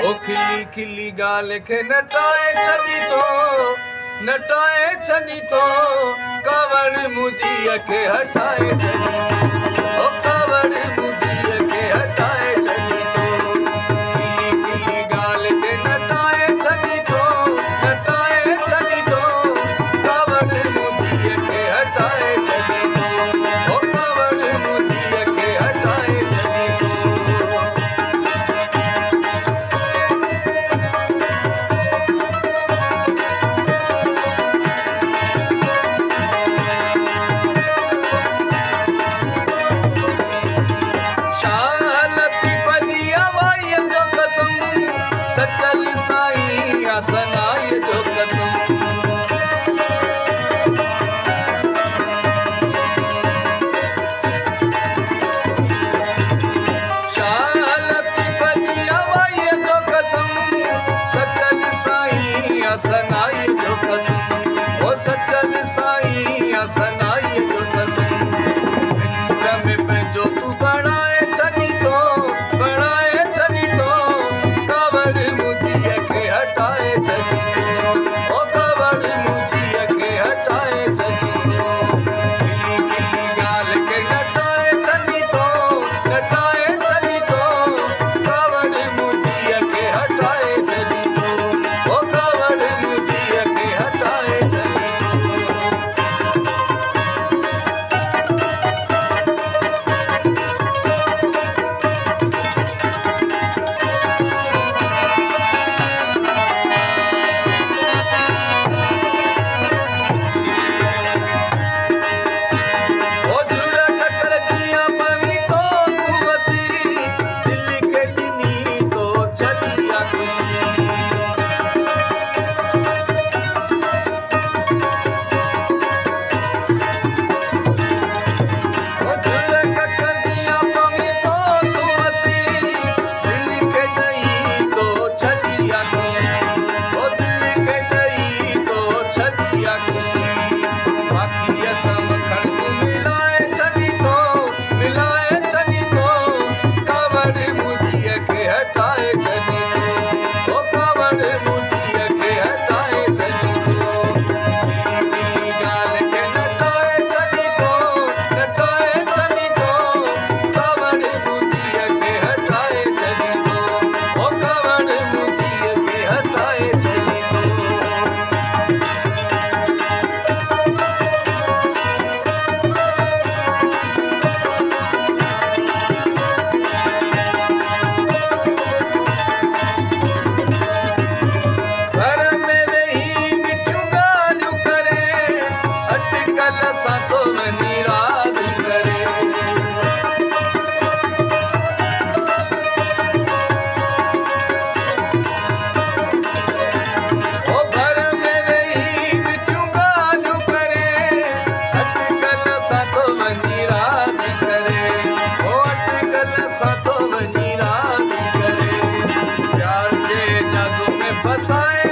ओ खिली खिली गाल खे नटाए छॾी तो कावड़ मुझी खे हटाए छॾी ओ कावड़ मुझी खे हटाए छॾी तो खिली खिली गाल खे नटाए छॾी तो कावड़ मुझी खे हटाए छॾी तो ओ कावड़ मुझी खे हटाए छॾी तो सचल साईं आसनाय जो कसम शालती भजिया वाई जो कसम सचल साईं आसनाय जो कसम ओ सचल साईं आसनाय जो कसम में पंहिंजो तू बढ़ाए छॾी तो हटाए छॾी ओ कावड़ मुझी खे हटाए छॾी तो खिली खिली गाल खे नटाए छॾी तो कावड़ मुझी खे हटाए छॾी तो ओ कावड़ मुझी खे हटाए छॾी हटाए छॾी तो ओ कावड़ मुझी खे हटाए छॾी तो खिली गाल खे नटाए छॾी तो कावड़ मुझी खे हटाए छॾी तो ओ कावड़ मुझी खे हटाए छॾी तो साथो वनी राज करे ओ घर में वेही मिठियूं ॻाल्हियूं करे अटकल साथो वनी राज करे ओ अटकल साथो वनी राज करे प्यार जे जादू में फसाए